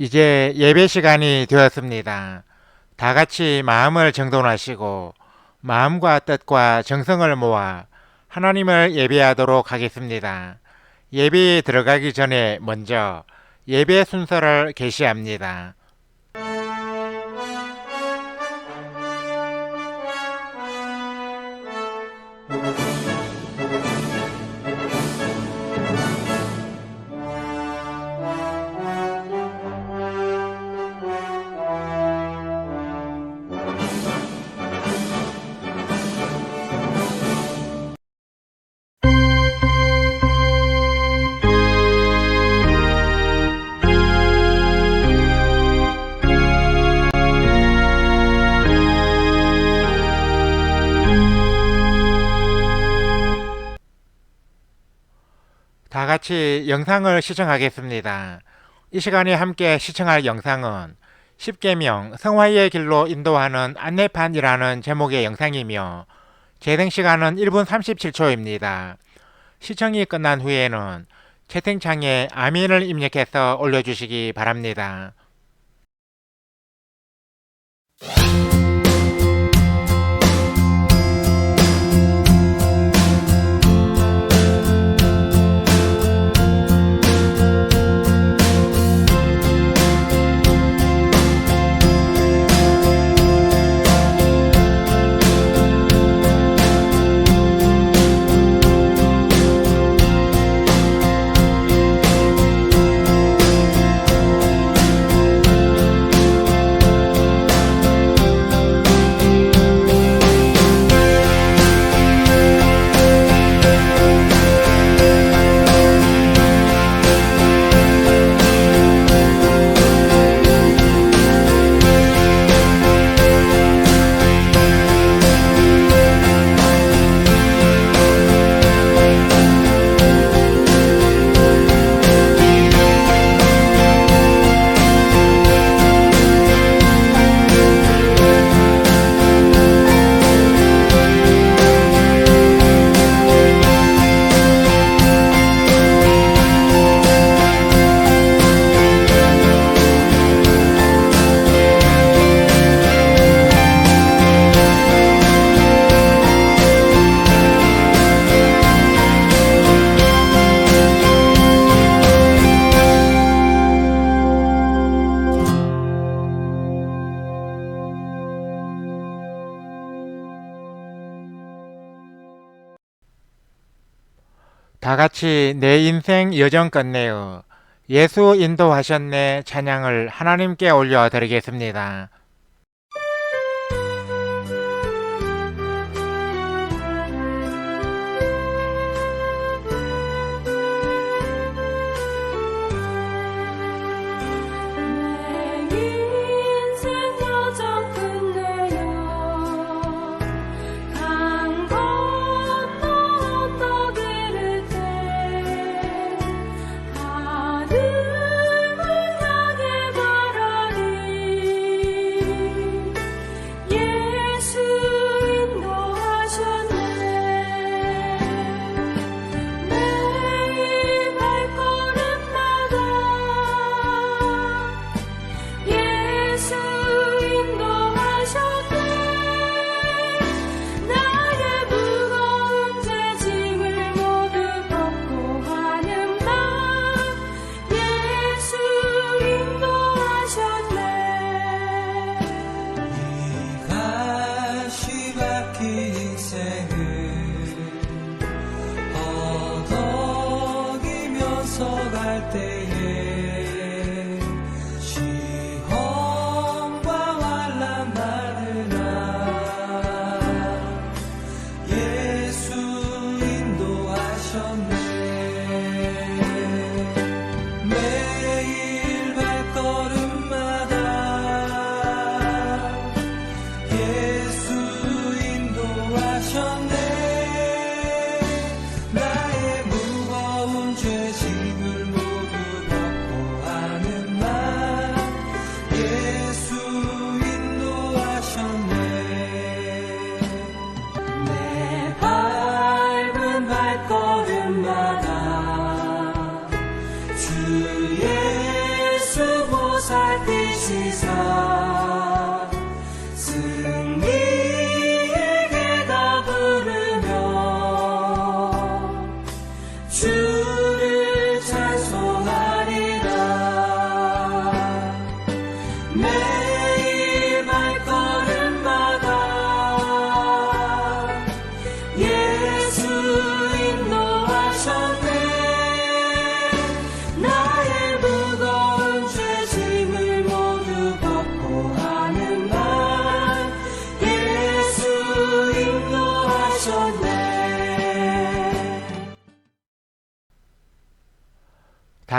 이제 예배 시간이 되었습니다. 다 같이 마음을 정돈하시고 마음과 뜻과 정성을 모아 하나님을 예배하도록 하겠습니다. 예배에 들어가기 전에 먼저 예배 순서를 게시합니다. 다 같이 영상을 시청하겠습니다. 이 시간에 함께 시청할 영상은 10계명 성화의 길로 인도하는 안내판이라는 제목의 영상이며 재생 시간은 1분 37초입니다. 시청이 끝난 후에는 채팅창에 아멘을 입력해서 올려주시기 바랍니다. 다 같이 내 인생 여정 끝내어 예수 인도하셨네 찬양을 하나님께 올려드리겠습니다.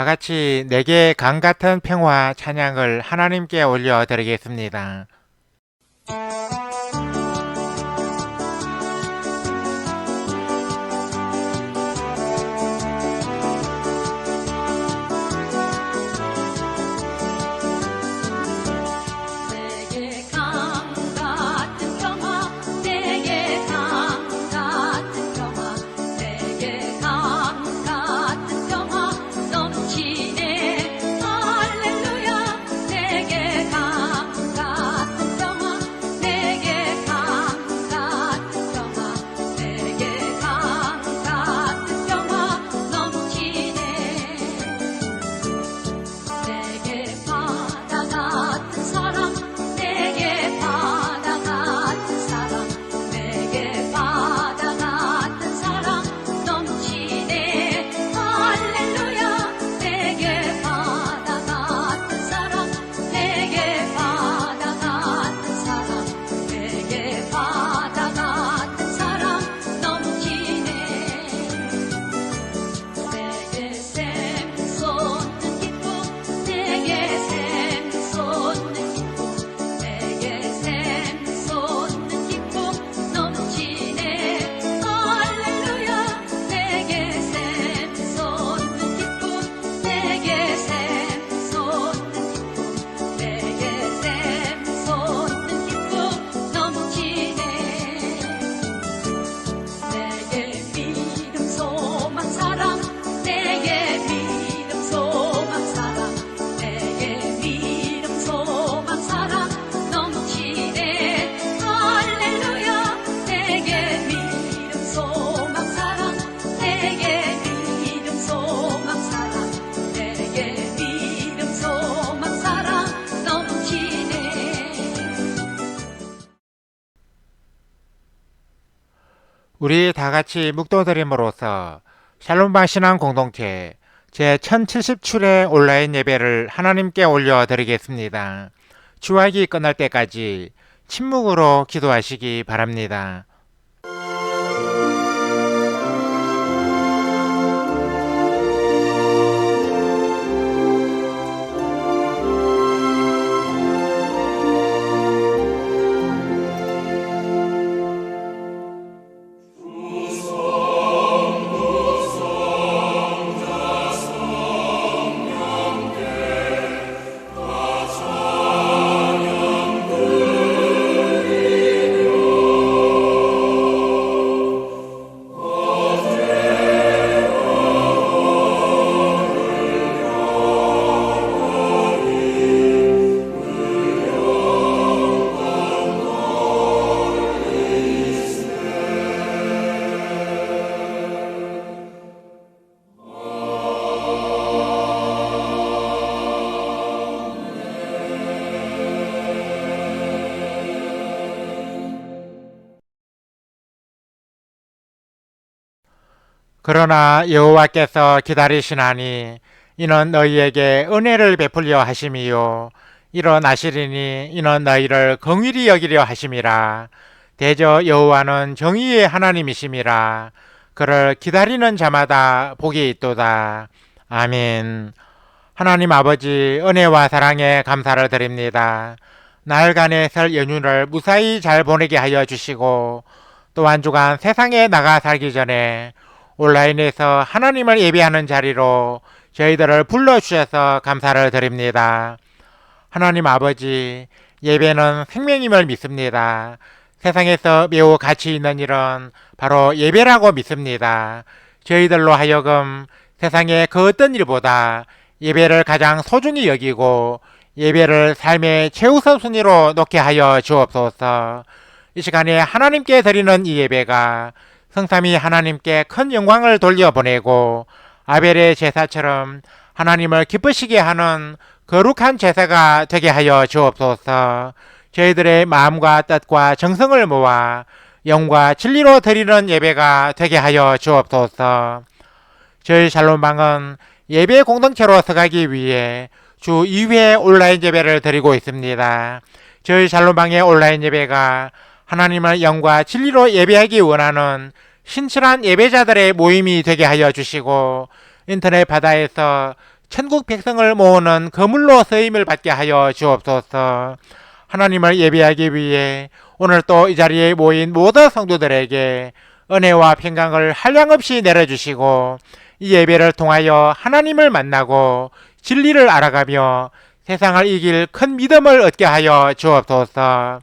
다 같이 내게 강 같은 평화 찬양을 하나님께 올려드리겠습니다. 내게 강 같은 평화 내게 강 같은 평화 내게 강 같은 평화 넘치네 할렐루야 내게 강 같은 평화 내게 강 같은 평화 내게 강 같은 평화 넘치네 내게 바다 같은 사랑 내게 바다 같은 사랑 내게 바다 같은 사랑 넘치네 할렐루야 내게 바다 같은 사랑 내게 바다 같은 사랑 내게 바다 같은 사랑 넘치네 내게 샘 솟는 기쁨 내게 샘 솟는 기쁨 내게 샘 솟는 기쁨 넘치네 할렐루야 내게 샘 솟는 기쁨 내게 샘 솟는 기쁨 내게 샘 솟는 기쁨 넘치네 내게 믿음 소망 사랑 내게 믿음 소망 사랑 내게 믿음 소망 사랑 넘치네 할렐루야 내게 믿음 소망 사랑 내게 믿음 소망 사랑 내게 믿음 소망 사랑 넘치네 우리 다 같이 묵도드림으로써 샬롬방 신앙 공동체 제 1077회 온라인 예배를 하나님께 올려드리겠습니다. 주학이 끝날 때까지 침묵으로 기도하시기 바랍니다. 그러나 여호와께서 기다리시나니 이는 너희에게 은혜를 베풀려 하심이요 일어나시리니 이는 너희를 긍휼히 여기려 하심이라. 대저 여호와는 정의의 하나님이심이라. 그를 기다리는 자마다 복이 있도다. 아멘. 하나님 아버지 은혜와 사랑에 감사를 드립니다. 나흘간의 설 연휴를 무사히 잘 보내게 하여 주시고 또 한 주간 세상에 나가 살기 전에 온라인에서 하나님을 예배하는 자리로 저희들을 불러주셔서 감사를 드립니다. 하나님 아버지, 예배는 생명임을 믿습니다. 세상에서 매우 가치 있는 일은 바로 예배라고 믿습니다. 저희들로 하여금 세상의 그 어떤 일보다 예배를 가장 소중히 여기고 예배를 삶의 최우선 순위로 놓게 하여 주옵소서. 이 시간에 하나님께 드리는 이 예배가 성삼위 하나님께 큰 영광을 돌려보내고 아벨의 제사처럼 하나님을 기쁘시게 하는 거룩한 제사가 되게 하여 주옵소서. 저희들의 마음과 뜻과 정성을 모아 영과 진리로 드리는 예배가 되게 하여 주옵소서. 저희 샬롬방은 예배 공동체로 서가기 위해 주 2회 온라인 예배를 드리고 있습니다. 저희 샬롬방의 온라인 예배가 하나님을 영과 진리로 예배하기 원하는 신실한 예배자들의 모임이 되게 하여 주시고 인터넷 바다에서 천국 백성을 모으는 거물로 쓰임을 받게 하여 주옵소서. 하나님을 예배하기 위해 오늘 또 이 자리에 모인 모든 성도들에게 은혜와 평강을 한량없이 내려주시고 이 예배를 통하여 하나님을 만나고 진리를 알아가며 세상을 이길 큰 믿음을 얻게 하여 주옵소서.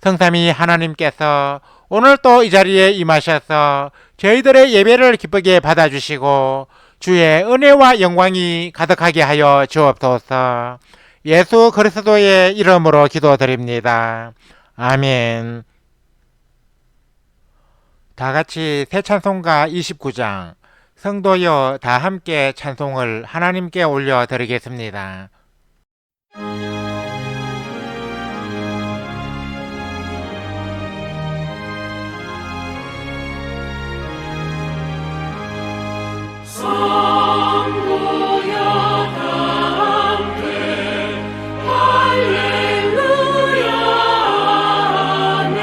성삼위 하나님께서 오늘 또 이 자리에 임하셔서 저희들의 예배를 기쁘게 받아주시고 주의 은혜와 영광이 가득하게 하여 주옵소서. 예수 그리스도의 이름으로 기도드립니다. 아멘. 다 같이 새 찬송가 29장 성도여 다 함께 찬송을 하나님께 올려드리겠습니다. 성도여 다 함께 할렐루야 아멘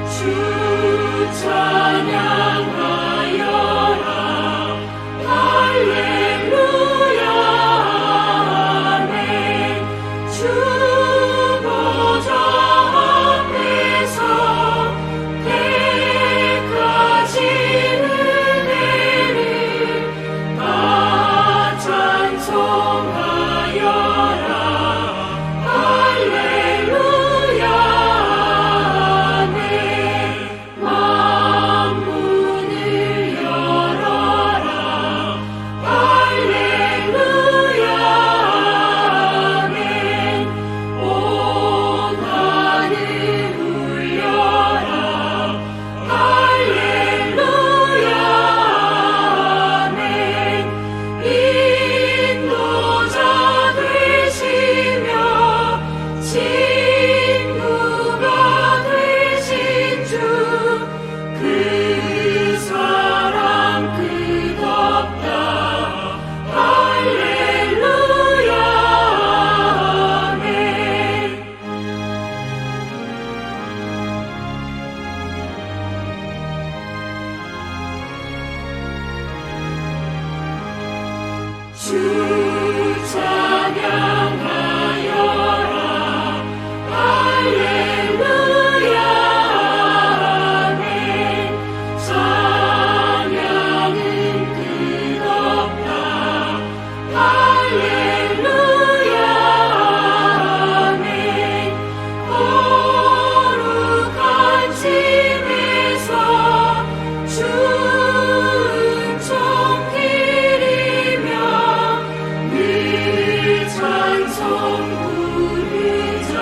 주 찬양하여라 할렐루야 아멘 주 보좌 앞에서 택하시는 다 찬송하여라 할렐루야 아멘 만문을 열어라 할렐루야 아멘 온 하늘 울려라 할렐루야 아멘 인도자 되시며 친구가 되신 주 그 사랑 끝없다 할렐루야 아멘 주 찬양하여라 할렐루야 아멘 찬양은 끝없다 할렐루야 아멘 거룩한 집에서 준총길이며 늘 찬송 부르자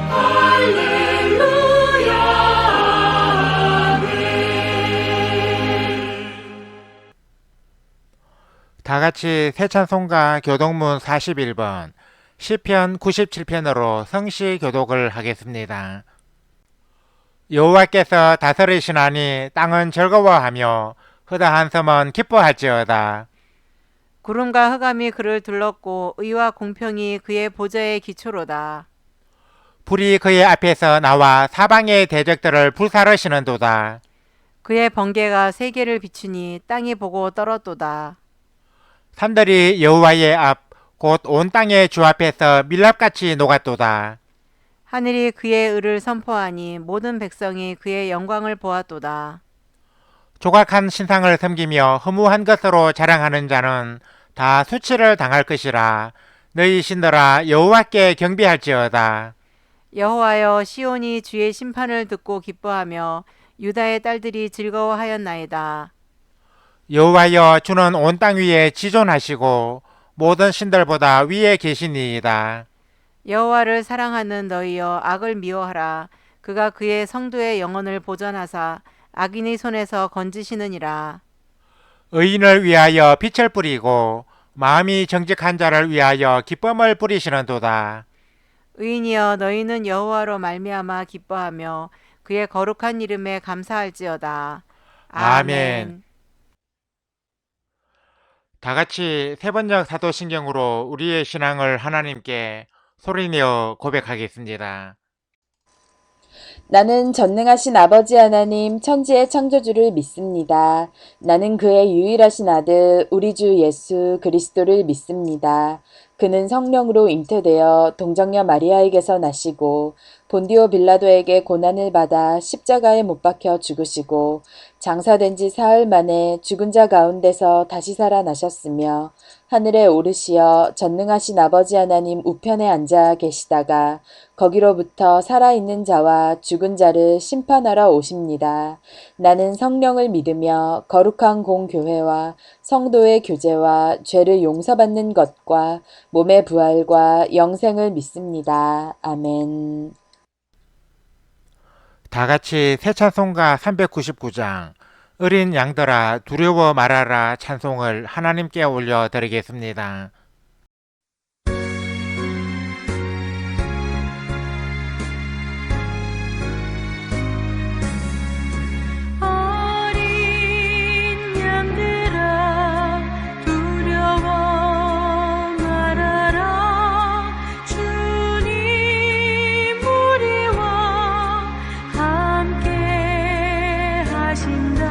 할렐루야 아멘 다 같이 새 찬송가 교독문 41번 시편 97편으로 성시 교독을 하겠습니다. 여호와께서 다스리시나니 땅은 즐거워하며 허다한 섬은 기뻐할지어다. 구름과 흑암이 그를 둘렀고 의와 공평이 그의 보좌의 기초로다. 불이 그의 앞에서 나와 사방의 대적들을 불사르시는도다. 그의 번개가 세계를 비추니 땅이 보고 떨었도다. 산들이 여호와의 앞 곧 온 땅의 주 앞에서 밀랍같이 녹았도다. 하늘이 그의 의를 선포하니 모든 백성이 그의 영광을 보았도다. 조각한 신상을 섬기며 허무한 것으로 자랑하는 자는 다 수치를 당할 것이라. 너희 신들아 여호와께 경배할지어다. 여호와여 시온이 주의 심판을 듣고 기뻐하며 유다의 딸들이 즐거워하였나이다. 여호와여 주는 온 땅 위에 지존하시고 모든 신들보다 위에 계시니이다. 여호와를 사랑하는 너희여 악을 미워하라. 그가 그의 성도의 영혼을 보전하사 악인의 손에서 건지시느니라. 의인을 위하여 빛을 뿌리고 마음이 정직한 자를 위하여 기쁨을 뿌리시는도다. 의인이여 너희는 여호와로 말미암아 기뻐하며 그의 거룩한 이름에 감사할지어다. 아멘. 다 같이 세 번역 사도신경으로 우리의 신앙을 하나님께 소리내어 고백하겠습니다. 나는 전능하신 아버지 하나님 천지의 창조주를 믿습니다. 나는 그의 유일하신 아들 우리 주 예수 그리스도를 믿습니다. 그는 성령으로 잉태되어 동정녀 마리아에게서 나시고 본디오 빌라도에게 고난을 받아 십자가에 못 박혀 죽으시고 장사된 지 사흘 만에 죽은 자 가운데서 다시 살아나셨으며 하늘에 오르시어 전능하신 아버지 하나님 우편에 앉아 계시다가 거기로부터 살아있는 자와 죽은 자를 심판하러 오십니다. 나는 성령을 믿으며 거룩한 공교회와 성도의 교제와 죄를 용서받는 것과 몸의 부활과 영생을 믿습니다. 아멘. 다 같이 새 찬송가 399장 어린 양들아 두려워 말아라 찬송을 하나님께 올려드리겠습니다. 어린 양들아 두려워 말아라 주님 우리와 함께 하신다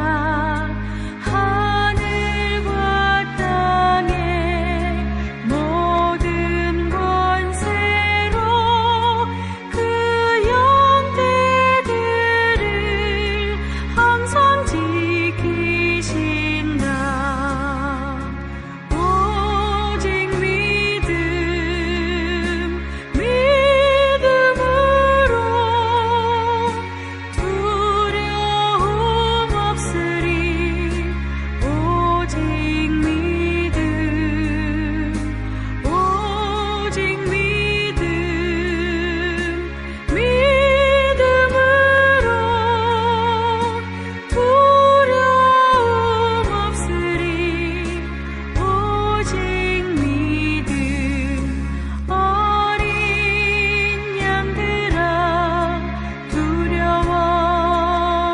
하늘과 땅의 모든 권세로 그 영대들을 항상 지키신다 오직 믿음으로 두려움 없으리 오직 믿음으로 두려움 없으리 오직 믿음 어린 양들아 두려워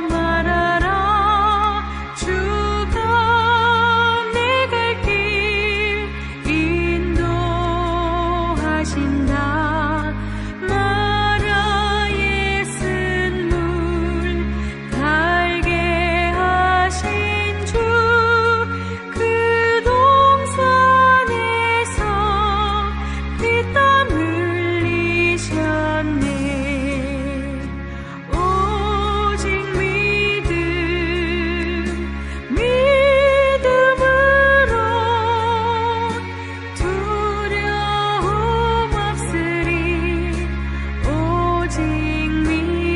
말아라 주가 내 갈 길 인도하신다 마라의 쓴물 달게 하신 주 그 동산에서 피땀 흘리셨네 오직 믿음으로 두려움 없으리 오직 믿음으로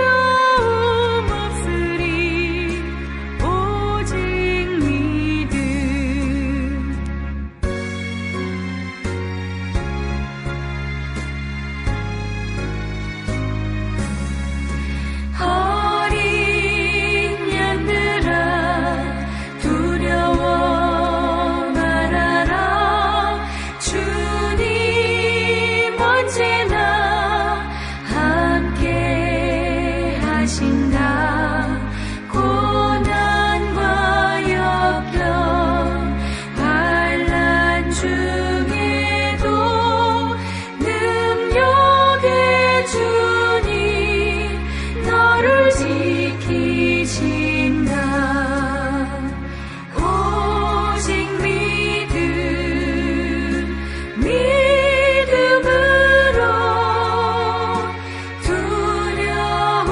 두려움 없으리 오직 믿음 어린 양들아 두려워 말아라 주님 언제나 함께 하신다 고난과 역경 환난 중에도 능력의 주님 너를 지키신다 오직 믿음으로 두려움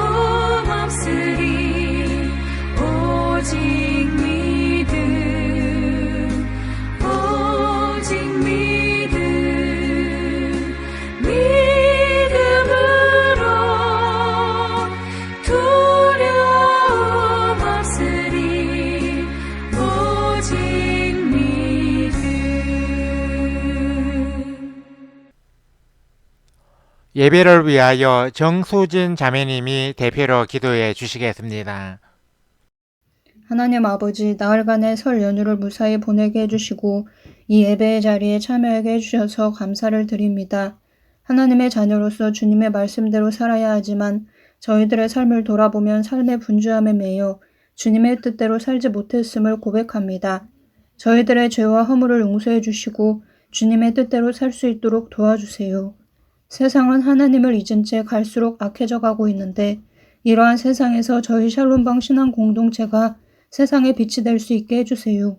없으리 오직 믿음으로 두려움 없으리 오직 믿음 예배를 위하여 정수진 자매님이 대표로 기도해 주시겠습니다. 하나님 아버지, 나흘간의 설 연휴를 무사히 보내게 해주시고 이 예배의 자리에 참여하게 해주셔서 감사를 드립니다. 하나님의 자녀로서 주님의 말씀대로 살아야 하지만 저희들의 삶을 돌아보면 삶의 분주함에 매여 주님의 뜻대로 살지 못했음을 고백합니다. 저희들의 죄와 허물을 용서해 주시고 주님의 뜻대로 살 수 있도록 도와주세요. 세상은 하나님을 잊은 채 갈수록 악해져 가고 있는데 이러한 세상에서 저희 샬롬방 신앙 공동체가 세상의 빛이 될 수 있게 해주세요.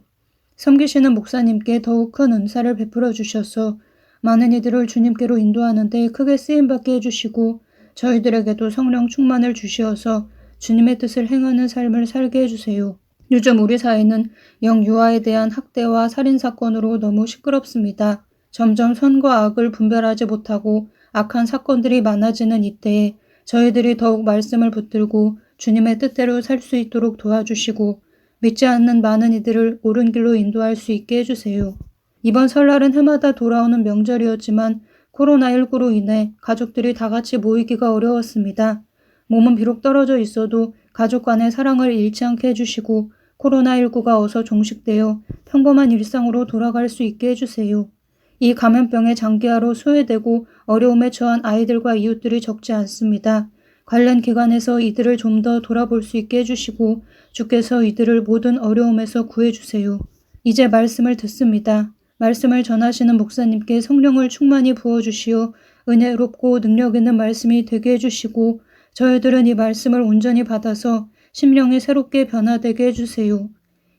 섬기시는 목사님께 더욱 큰 은사를 베풀어 주셔서 많은 이들을 주님께로 인도하는 데 크게 쓰임받게 해주시고 저희들에게도 성령 충만을 주시어서 주님의 뜻을 행하는 삶을 살게 해주세요. 요즘 우리 사회는 영유아에 대한 학대와 살인사건으로 너무 시끄럽습니다. 점점 선과 악을 분별하지 못하고 악한 사건들이 많아지는 이때에 저희들이 더욱 말씀을 붙들고 주님의 뜻대로 살 수 있도록 도와주시고 믿지 않는 많은 이들을 옳은 길로 인도할 수 있게 해주세요. 이번 설날은 해마다 돌아오는 명절이었지만 코로나19로 인해 가족들이 다 같이 모이기가 어려웠습니다. 몸은 비록 떨어져 있어도 가족 간의 사랑을 잃지 않게 해주시고 코로나19가 어서 종식되어 평범한 일상으로 돌아갈 수 있게 해주세요. 이 감염병의 장기화로 소외되고 어려움에 처한 아이들과 이웃들이 적지 않습니다. 관련 기관에서 이들을 좀 더 돌아볼 수 있게 해주시고 주께서 이들을 모든 어려움에서 구해주세요. 이제 말씀을 듣습니다. 말씀을 전하시는 목사님께 성령을 충만히 부어주시어 은혜롭고 능력 있는 말씀이 되게 해주시고 저희들은 이 말씀을 온전히 받아서 심령이 새롭게 변화되게 해주세요.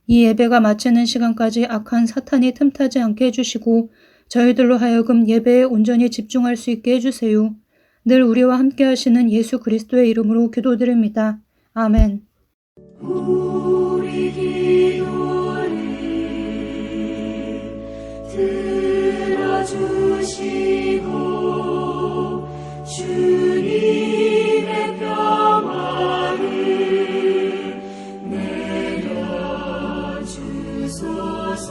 이 예배가 마치는 시간까지 악한 사탄이 틈타지 않게 해주시고 저희들로 하여금 예배에 온전히 집중할 수 있게 해주세요. 늘 우리와 함께 하시는 예수 그리스도의 이름으로 기도드립니다. 아멘. 우리 기도를 들어주시고 주님의 평화를 내려주소서.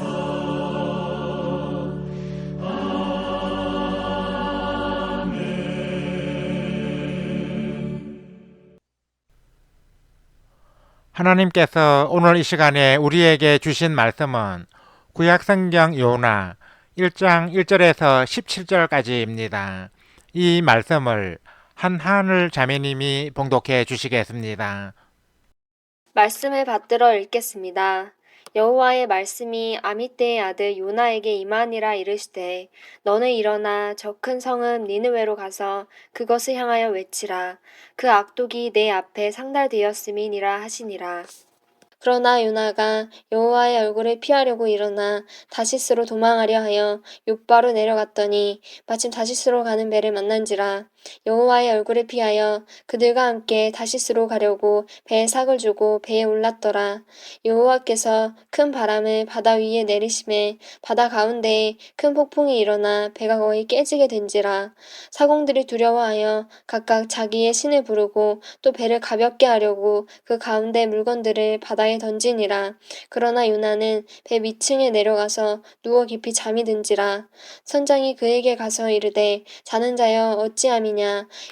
하나님께서 오늘 이 시간에 우리에게 주신 말씀은 구약성경 요나 1장 1절에서 17절까지입니다. 이 말씀을 한하늘 자매님이 봉독해 주시겠습니다. 말씀을 받들어 읽겠습니다. 여호와의 말씀이 아미떼의 아들 요나에게 임하니라 이르시되 너는 일어나 저 큰 성읍 니느웨로 가서 그것을 향하여 외치라. 그 악독이 내 앞에 상달되었음이니라 하시니라. 그러나 요나가 여호와의 얼굴을 피하려고 일어나 다시스로 도망하려 하여 욥바로 내려갔더니 마침 다시스로 가는 배를 만난지라. 여호와의 얼굴을 피하여 그들과 함께 다시스로 가려고 배에 삭을 주고 배에 올랐더라. 여호와께서 큰 바람을 바다 위에 내리심에 바다 가운데에 큰 폭풍이 일어나 배가 거의 깨지게 된지라. 사공들이 두려워하여 각각 자기의 신을 부르고 또 배를 가볍게 하려고 그 가운데 물건들을 바다에 던지니라. 그러나 요나는 배 밑층에 내려가서 누워 깊이 잠이 든지라. 선장이 그에게 가서 이르되 자는 자여 어찌함이냐.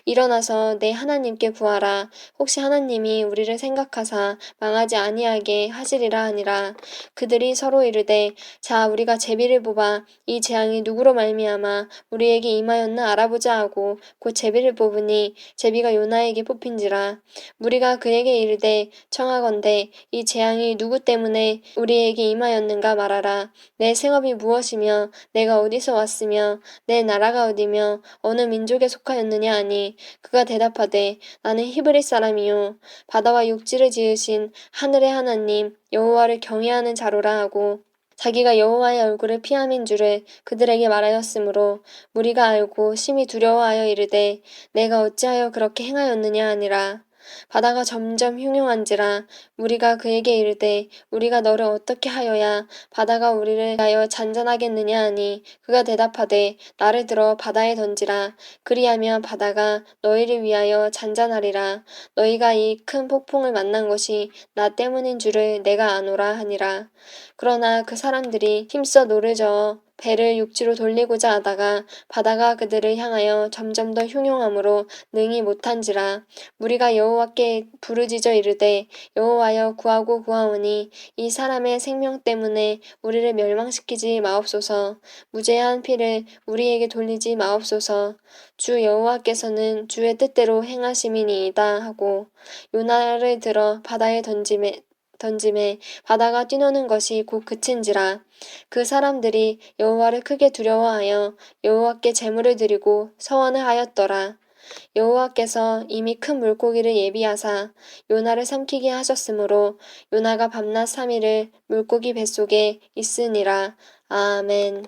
일어나서 내 하나님께 구하라. 혹시 하나님이 우리를 생각하사 망하지 아니하게 하시리라 하니라. 그들이 서로 이르되 자 우리가 제비를 뽑아 이 재앙이 누구로 말미암아 우리에게 임하였나 알아보자 하고 곧 제비를 뽑으니 제비가 요나에게 뽑힌지라. 무리가 그에게 이르되 청하건대 이 재앙이 누구 때문에 우리에게 임하였는가 말하라. 내 생업이 무엇이며 내가 어디서 왔으며 내 나라가 어디며 어느 민족에 속하였느냐 하니 그가 대답하되 나는 히브리 사람이요 바다와 육지를 지으신 하늘의 하나님 여호와를 경외하는 자로라 하고 자기가 여호와의 얼굴을 피함인 줄을 그들에게 말하였으므로 무리가 알고 심히 두려워하여 이르되 내가 어찌하여 그렇게 행하였느냐 하니라. 바다가 점점 흉흉한지라. 무리가 그에게 이르되 우리가 너를 어떻게 하여야 바다가 우리를 위하여 잔잔하겠느냐 하니 그가 대답하되 나를 들어 바다에 던지라. 그리하면 바다가 너희를 위하여 잔잔하리라. 너희가 이 큰 폭풍을 만난 것이 나 때문인 줄을 내가 아노라 하니라. 그러나 그 사람들이 힘써 노를 저어 배를 육지로 돌리고자 하다가 바다가 그들을 향하여 점점 더 흉흉함으로 능히 못한지라. 무리가 여호와께 부르짖어 이르되 여호와여 구하고 구하오니 이 사람의 생명 때문에 우리를 멸망시키지 마옵소서. 무죄한 피를 우리에게 돌리지 마옵소서. 주 여호와께서는 주의 뜻대로 행하심이니이다 하고 요나를 들어 바다에 던짐에 던짐에 바다가 뛰노는 것이 곧 그친지라. 그 사람들이 여호와를 크게 두려워하여 여호와께 제물을 드리고 서원을 하였더라. 여호와께서 이미 큰 물고기를 예비하사 요나를 삼키게 하셨으므로 요나가 밤낮 3일을 물고기 뱃속에 있으니라. 아멘.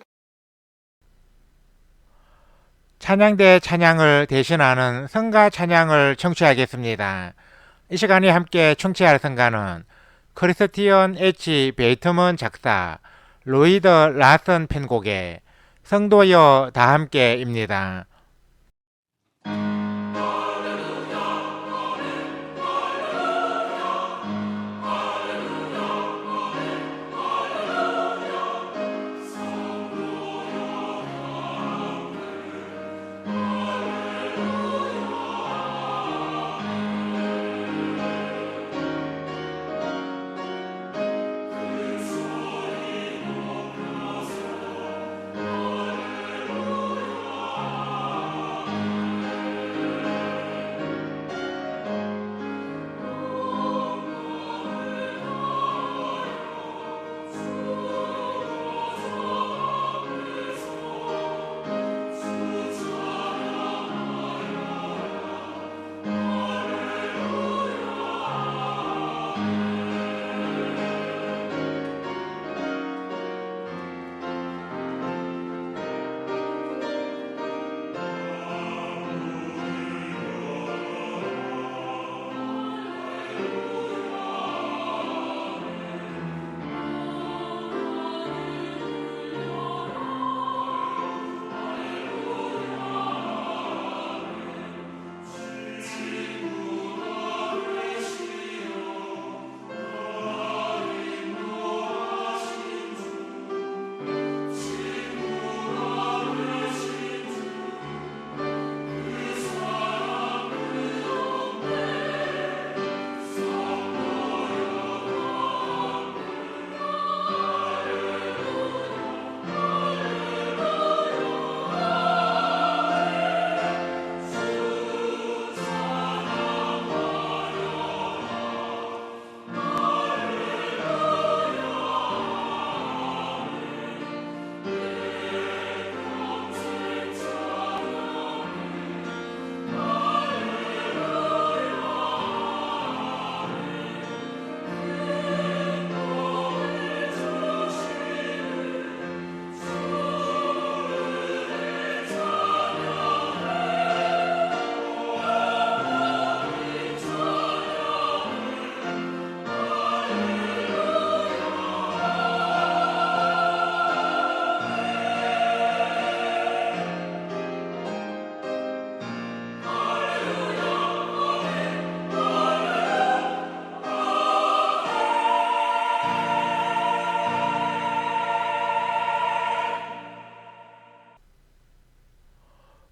찬양대 찬양을 대신하는 성가 찬양을 청취하겠습니다. 이 시간에 함께 청취할 성가는 크리스티언 H. 베이트먼 작사, 로이드 라슨 편곡의 성도여 다 함께입니다.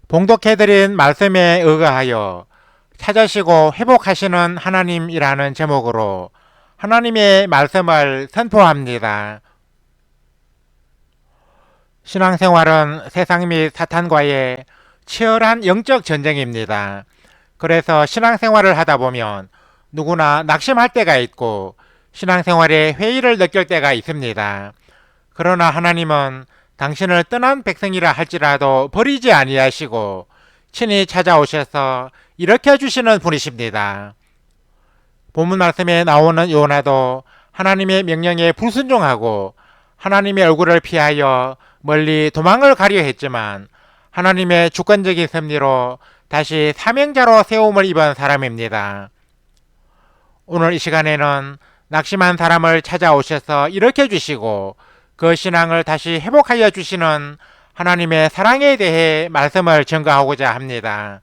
봉독해드린 말씀에 의거하여 찾으시고 회복하시는 하나님이라는 제목으로 하나님의 말씀을 선포합니다. 신앙생활은 세상 및 사탄과의 치열한 영적 전쟁입니다. 그래서 신앙생활을 하다 보면 누구나 낙심할 때가 있고 신앙생활에 회의를 느낄 때가 있습니다. 그러나 하나님은 당신을 떠난 백성이라 할지라도 버리지 아니하시고 친히 찾아오셔서 일으켜 주시는 분이십니다. 본문 말씀에 나오는 요나도 하나님의 명령에 불순종하고 하나님의 얼굴을 피하여 멀리 도망을 가려 했지만 하나님의 주권적인 섭리로 다시 사명자로 세움을 입은 사람입니다. 오늘 이 시간에는 낙심한 사람을 찾아오셔서 일으켜 주시고 그 신앙을 다시 회복하여 주시는 하나님의 사랑에 대해 말씀을 전가하고자 합니다.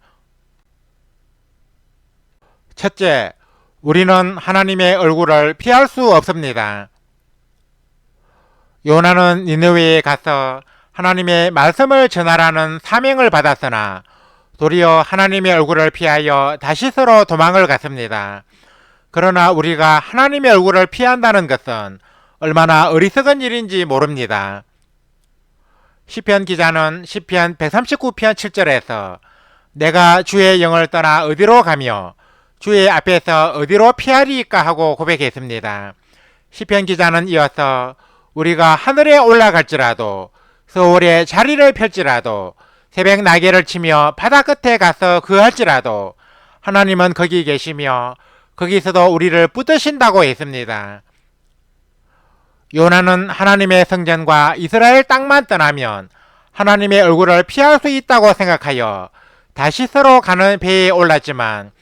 첫째, 우리는 하나님의 얼굴을 피할 수 없습니다. 요나는 니느웨에 가서 하나님의 말씀을 전하라는 사명을 받았으나 도리어 하나님의 얼굴을 피하여 다시스로 도망을 갔습니다. 그러나 우리가 하나님의 얼굴을 피한다는 것은 얼마나 어리석은 일인지 모릅니다. 시편 기자는 시편 139편 7절에서 내가 주의 영을 떠나 어디로 가며 주의 앞에서 어디로 피하리이까 하고 고백했습니다. 시편 기자는 이어서 우리가 하늘에 올라갈지라도 서울에 자리를 펼지라도 새벽 날개를 치며 바다 끝에 가서 거할지라도 하나님은 거기 계시며 거기서도 우리를 붙드신다고 했습니다. 요나는 하나님의 성전과 이스라엘 땅만 떠나면 하나님의 얼굴을 피할 수 있다고 생각하여 다시스로 가는 배에 올랐지만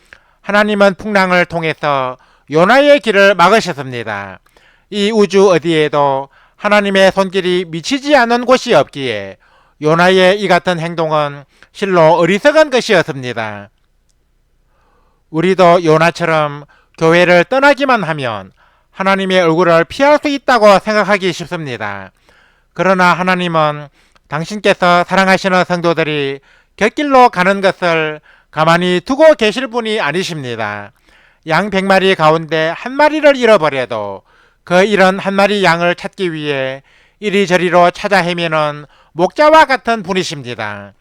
하나님은 풍랑을 통해서 요나의 길을 막으셨습니다. 이 우주 어디에도 하나님의 손길이 미치지 않는 곳이 없기에 요나의 이 같은 행동은 실로 어리석은 것이었습니다. 우리도 요나처럼 교회를 떠나기만 하면 하나님의 얼굴을 피할 수 있다고 생각하기 쉽습니다. 그러나 하나님은 당신께서 사랑하시는 성도들이 곁길로 가는 것을 가만히 두고 계실 분이 아니십니다. 양 100마리 가운데 한 마리를 잃어버려도 그 잃은 한 마리 양을 찾기 위해 이리저리로 찾아 헤매는 목자와 같은 분이십니다.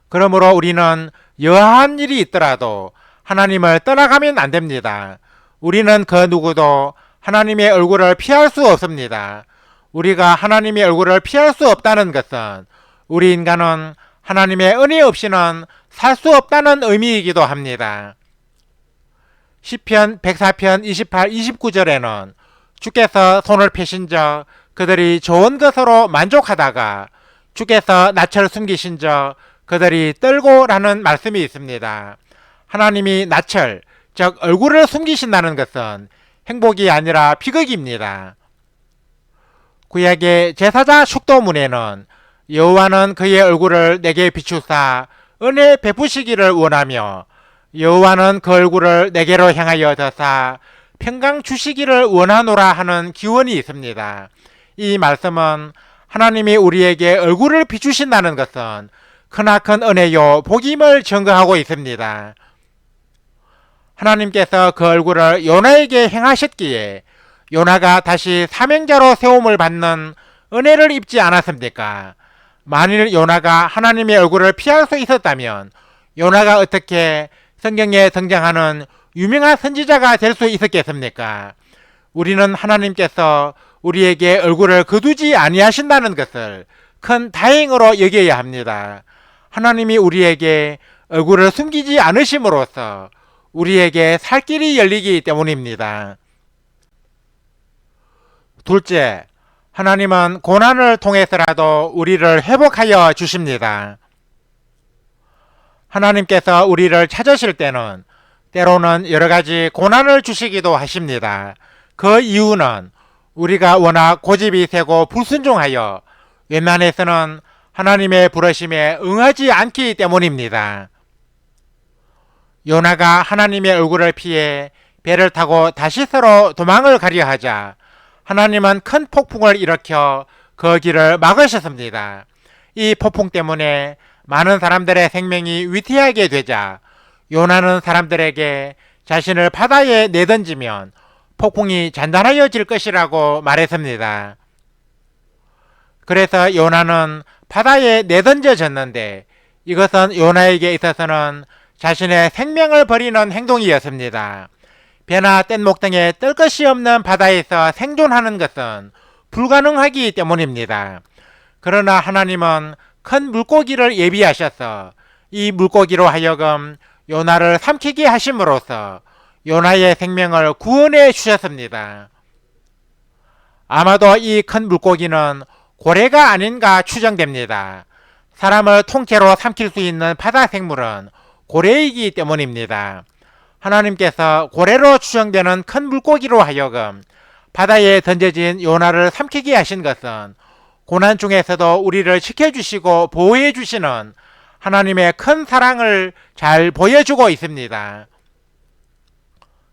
그러므로 우리는 여하한 일이 있더라도 하나님을 떠나가면 안 됩니다. 우리는 그 누구도 하나님의 얼굴을 피할 수 없습니다. 우리가 하나님의 얼굴을 피할 수 없다는 것은 우리 인간은 하나님의 은혜 없이는 살 수 없다는 의미이기도 합니다. 시편 104편 28, 29절에는 주께서 손을 펴신적 그들이 좋은 것으로 만족하다가 주께서 낯을 숨기신적 그들이 떨고라는 말씀이 있습니다. 하나님이 낯을, 즉 얼굴을 숨기신다는 것은 행복이 아니라 비극입니다. 구약의 제사자 축도문에는 여호와는 그의 얼굴을 내게 비추사 은혜 베푸시기를 원하며 여호와는 그 얼굴을 내게로 향하여 드사 평강 주시기를 원하노라 하는 기원이 있습니다. 이 말씀은 하나님이 우리에게 얼굴을 비추신다는 것은 크나큰 은혜요 복임을 증거하고 있습니다. 하나님께서 그 얼굴을 요나에게 행하셨기에 요나가 다시 사명자로 세움을 받는 은혜를 입지 않았습니까? 만일 요나가 하나님의 얼굴을 피할 수 있었다면 요나가 어떻게 성경에 등장하는 유명한 선지자가 될 수 있었겠습니까? 우리는 하나님께서 우리에게 얼굴을 거두지 아니하신다는 것을 큰 다행으로 여겨야 합니다. 하나님이 우리에게 얼굴을 숨기지 않으심으로써 우리에게 살 길이 열리기 때문입니다. 둘째, 하나님은 고난을 통해서라도 우리를 회복하여 주십니다. 하나님께서 우리를 찾으실 때는 때로는 여러 가지 고난을 주시기도 하십니다. 그 이유는 우리가 워낙 고집이 세고 불순종하여 웬만해서는 하나님의 부르심에 응하지 않기 때문입니다. 요나가 하나님의 얼굴을 피해 배를 타고 다시스로 도망을 가려 하자 하나님은 큰 폭풍을 일으켜 그 길을 막으셨습니다. 이 폭풍 때문에 많은 사람들의 생명이 위태하게 되자 요나는 사람들에게 자신을 바다에 내던지면 폭풍이 잔잔하여질 것이라고 말했습니다. 그래서 요나는 바다에 내던져졌는데 이것은 요나에게 있어서는 자신의 생명을 버리는 행동이었습니다. 배나 뗏목 등에 뜰 것이 없는 바다에서 생존하는 것은 불가능하기 때문입니다. 그러나 하나님은 큰 물고기를 예비하셔서 이 물고기로 하여금 요나를 삼키게 하심으로써 요나의 생명을 구원해 주셨습니다. 아마도 이 큰 물고기는 고래가 아닌가 추정됩니다. 사람을 통째로 삼킬 수 있는 바다 생물은 고래이기 때문입니다. 하나님께서 고래로 추정되는 큰 물고기로 하여금 바다에 던져진 요나를 삼키게 하신 것은 고난 중에서도 우리를 지켜주시고 보호해 주시는 하나님의 큰 사랑을 잘 보여주고 있습니다.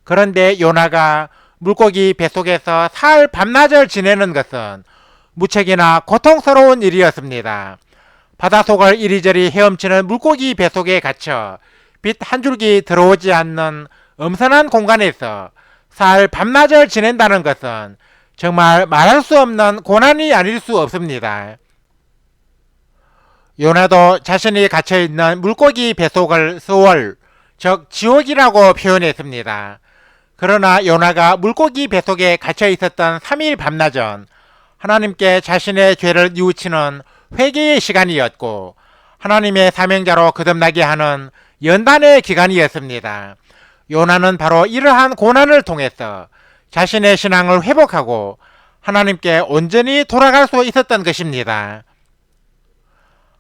그런데 요나가 물고기 뱃속에서 사흘 밤낮을 지내는 것은 무척이나 고통스러운 일이었습니다. 바닷속을 이리저리 헤엄치는 물고기 뱃속에 갇혀 빛 한 줄기 들어오지 않는 엄선한 공간에서 사흘 밤낮을 지낸다는 것은 정말 말할 수 없는 고난이 아닐 수 없습니다. 요나도 자신이 갇혀있는 물고기 뱃속을 스월, 즉 지옥이라고 표현했습니다. 그러나 요나가 물고기 뱃속에 갇혀 있었던 3일 밤낮은 하나님께 자신의 죄를 뉘우치는 회개의 시간이었고 하나님의 사명자로 거듭나게 하는 연단의 기간이었습니다. 요나는 바로 이러한 고난을 통해서 자신의 신앙을 회복하고 하나님께 온전히 돌아갈 수 있었던 것입니다.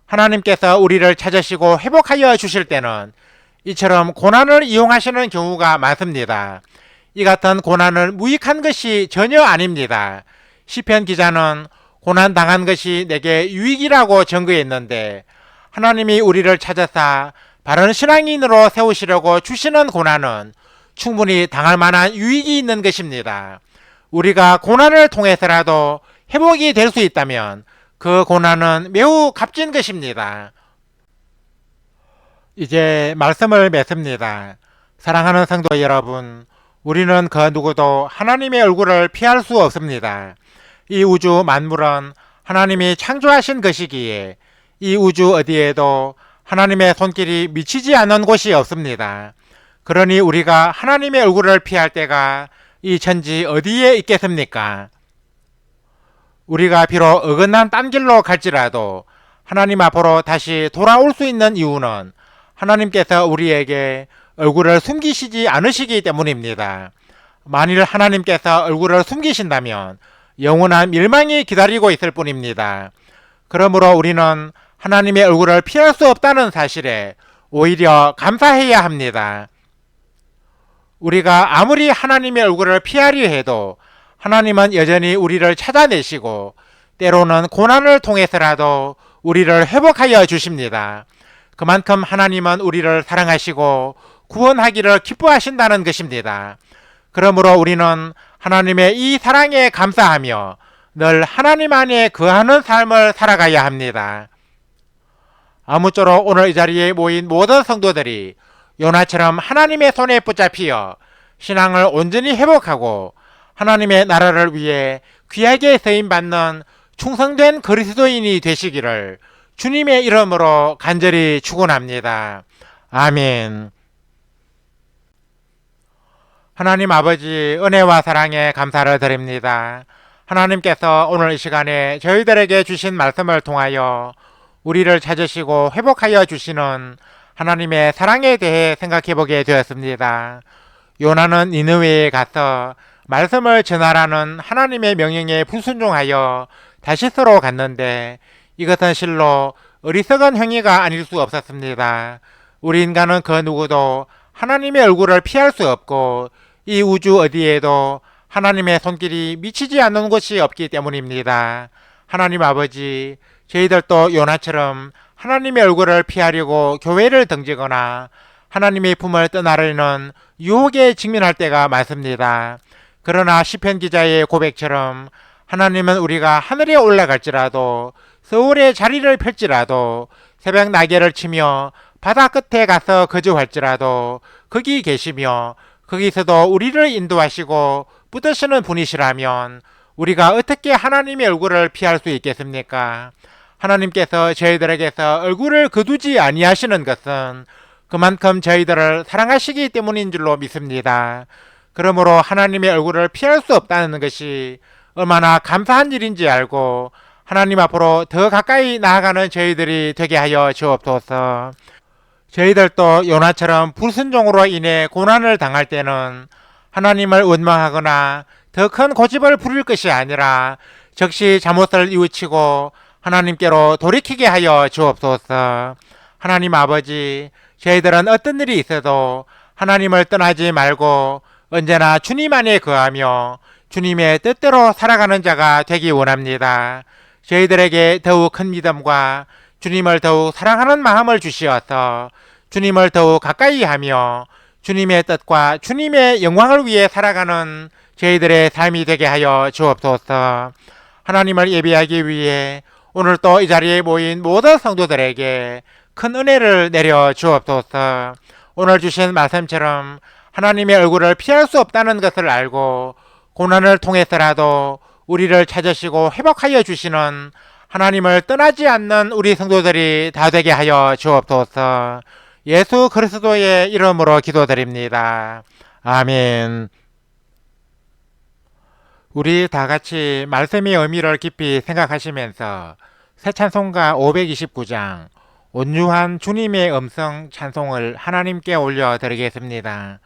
하나님께서 우리를 찾으시고 회복하여 주실 때는 이처럼 고난을 이용하시는 경우가 많습니다. 이 같은 고난을 무익한 것이 전혀 아닙니다. 시편 기자는 고난 당한 것이 내게 유익이라고 증거했는데 하나님이 우리를 찾아서 바른 신앙인으로 세우시려고 주시는 고난은 충분히 당할 만한 유익이 있는 것입니다. 우리가 고난을 통해서라도 회복이 될 수 있다면 그 고난은 매우 값진 것입니다. 이제 말씀을 맺습니다. 사랑하는 성도 여러분, 우리는 그 누구도 하나님의 얼굴을 피할 수 없습니다. 이 우주 만물은 하나님이 창조하신 것이기에 이 우주 어디에도 하나님의 손길이 미치지 않는 곳이 없습니다. 그러니 우리가 하나님의 얼굴을 피할 때가 이 천지 어디에 있겠습니까? 우리가 비록 어긋난 딴 길로 갈지라도 하나님 앞으로 다시 돌아올 수 있는 이유는 하나님께서 우리에게 얼굴을 숨기시지 않으시기 때문입니다. 만일 하나님께서 얼굴을 숨기신다면 영원한 멸망이 기다리고 있을 뿐입니다. 그러므로 우리는 하나님의 얼굴을 피할 수 없다는 사실에 오히려 감사해야 합니다. 우리가 아무리 하나님의 얼굴을 피하려 해도 하나님은 여전히 우리를 찾아내시고 때로는 고난을 통해서라도 우리를 회복하여 주십니다. 그만큼 하나님은 우리를 사랑하시고 구원하기를 기뻐하신다는 것입니다. 그러므로 우리는 하나님의 이 사랑에 감사하며 늘 하나님 안에 거하는 삶을 살아가야 합니다. 아무쪼록 오늘 이 자리에 모인 모든 성도들이 요나처럼 하나님의 손에 붙잡히어 신앙을 온전히 회복하고 하나님의 나라를 위해 귀하게 쓰임받는 충성된 그리스도인이 되시기를 주님의 이름으로 간절히 축원합니다. 아멘. 하나님 아버지 은혜와 사랑에 감사를 드립니다. 하나님께서 오늘 이 시간에 저희들에게 주신 말씀을 통하여 우리를 찾으시고 회복하여 주시는 하나님의 사랑에 대해 생각해 보게 되었습니다. 요나는 니느웨에 가서 말씀을 전하라는 하나님의 명령에 불순종하여 다시스로 갔는데 이것은 실로 어리석은 행위가 아닐 수 없었습니다. 우리 인간은 그 누구도 하나님의 얼굴을 피할 수 없고 이 우주 어디에도 하나님의 손길이 미치지 않는 곳이 없기 때문입니다. 하나님 아버지, 저희들도 요나처럼 하나님의 얼굴을 피하려고 교회를 등지거나 하나님의 품을 떠나려는 유혹에 직면할 때가 많습니다. 그러나 시편 기자의 고백처럼 하나님은 우리가 하늘에 올라갈지라도 서울에 자리를 펼지라도 새벽 날개를 치며 바다 끝에 가서 거주할지라도 거기 계시며 거기서도 우리를 인도하시고 붙드시는 분이시라면 우리가 어떻게 하나님의 얼굴을 피할 수 있겠습니까? 하나님께서 저희들에게서 얼굴을 거두지 아니하시는 것은 그만큼 저희들을 사랑하시기 때문인 줄로 믿습니다. 그러므로 하나님의 얼굴을 피할 수 없다는 것이 얼마나 감사한 일인지 알고 하나님 앞으로 더 가까이 나아가는 저희들이 되게 하여 주옵소서. 저희들도 요나처럼 불순종으로 인해 고난을 당할 때는 하나님을 원망하거나 더 큰 고집을 부릴 것이 아니라 즉시 잘못을 뉘우치고 하나님께로 돌이키게 하여 주옵소서. 하나님 아버지, 저희들은 어떤 일이 있어도 하나님을 떠나지 말고 언제나 주님 안에 거하며 주님의 뜻대로 살아가는 자가 되기 원합니다. 저희들에게 더욱 큰 믿음과 주님을 더욱 사랑하는 마음을 주시어서 주님을 더욱 가까이 하며 주님의 뜻과 주님의 영광을 위해 살아가는 저희들의 삶이 되게 하여 주옵소서. 하나님을 예배하기 위해 오늘 또 이 자리에 모인 모든 성도들에게 큰 은혜를 내려 주옵소서. 오늘 주신 말씀처럼 하나님의 얼굴을 피할 수 없다는 것을 알고 고난을 통해서라도 우리를 찾으시고 회복하여 주시는 하나님을 떠나지 않는 우리 성도들이 다 되게 하여 주옵소서. 예수 그리스도의 이름으로 기도드립니다. 아멘. 우리 다 같이 말씀의 의미를 깊이 생각하시면서 새 찬송가 529장 온유한 주님의 음성 찬송을 하나님께 올려드리겠습니다.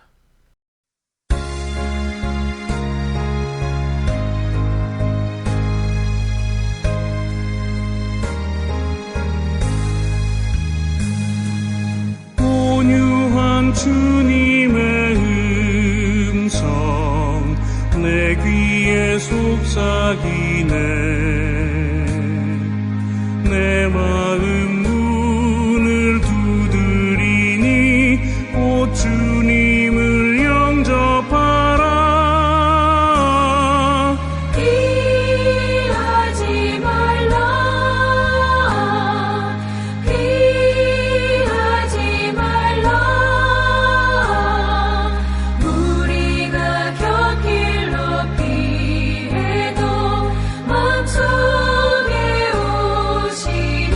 온유한 주님의 음성 내 귀에 속삭이네. 내 마음 문을 두드리니 곧 주님을 영접하라. 피하지 말라. 피하지 말라. 우리가 곁길로 피해도 맘속에 오시니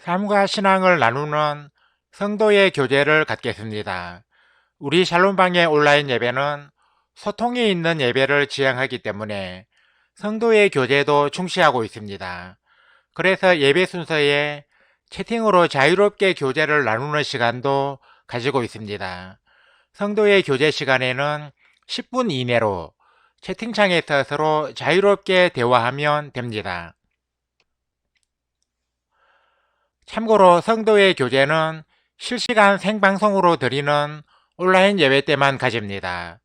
삶과 신앙을 나누는 성도의 교제를 갖겠습니다. 우리 샬롬방의 온라인 예배는 소통이 있는 예배를 지향하기 때문에 성도의 교제도 중시하고 있습니다. 그래서 예배 순서에 채팅으로 자유롭게 교제를 나누는 시간도 가지고 있습니다. 성도의 교제 시간에는 10분 이내로 채팅창에서 서로 자유롭게 대화하면 됩니다. 참고로 성도의 교제는 실시간 생방송으로 드리는 온라인 예배 때만 가집니다.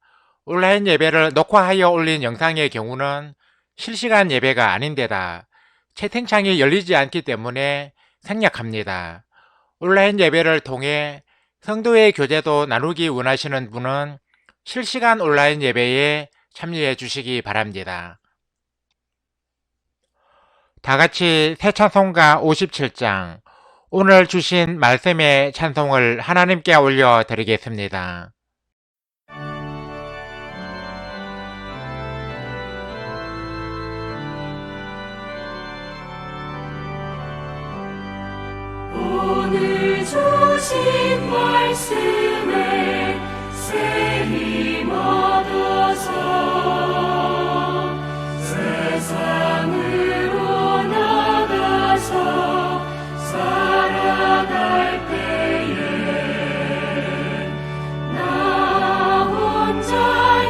온라인 예배를 녹화하여 올린 영상의 경우는 실시간 예배가 아닌데다 채팅창이 열리지 않기 때문에 생략합니다. 온라인 예배를 통해 성도의 교제도 나누기 원하시는 분은 실시간 온라인 예배에 참여해 주시기 바랍니다. 다 같이 새 찬송가 57장 오늘 주신 말씀의 찬송을 하나님께 올려 드리겠습니다. 오늘 주신 말씀에 새 힘 얻어서 세상으로 나가서 살아갈 때에 나 혼자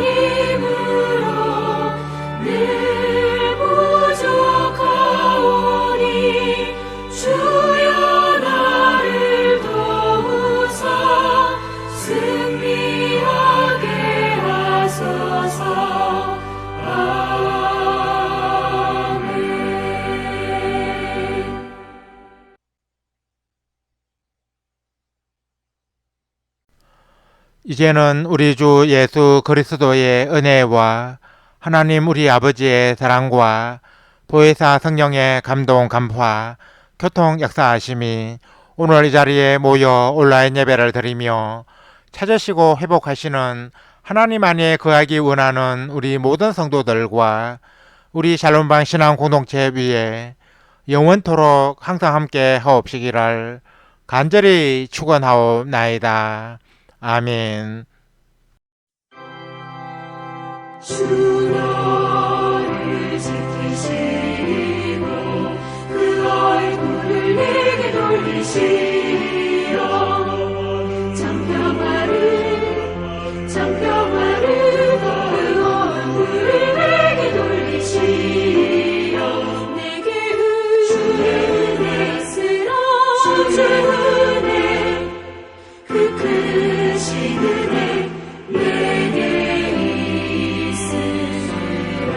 힘으로 늘 부족하오니 주여 나를 도우사 승리하게 하소서. 아멘. 이제는 우리 주 예수 그리스도의 은혜와 하나님 우리 아버지의 사랑과 보혜사 성령의 감동 감화 교통 역사하심이 오늘 이 자리에 모여 온라인 예배를 드리며 찾으시고 회복하시는 하나님 안에 거하기 원하는 우리 모든 성도들과 우리 샬롬방 신앙 공동체 위에 영원토록 항상 함께 하옵시기를 간절히 축원하옵나이다. 아멘. 주 너를 지키시고 그 얼굴을 내게 돌리시어 장평화를 그 얼굴을 내게 돌리시어 내게 주의 은혜 쓰라 주의 은혜 그 크신 은혜 내게 있으라.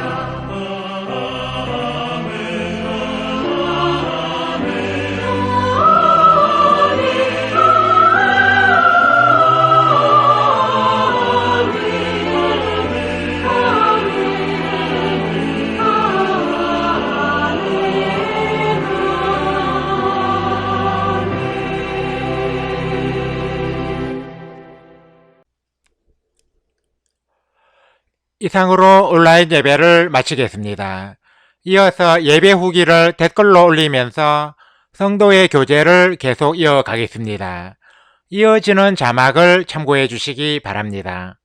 이상으로 온라인 예배를 마치겠습니다. 이어서 예배 후기를 댓글로 올리면서 성도의 교제를 계속 이어가겠습니다. 이어지는 자막을 참고해 주시기 바랍니다.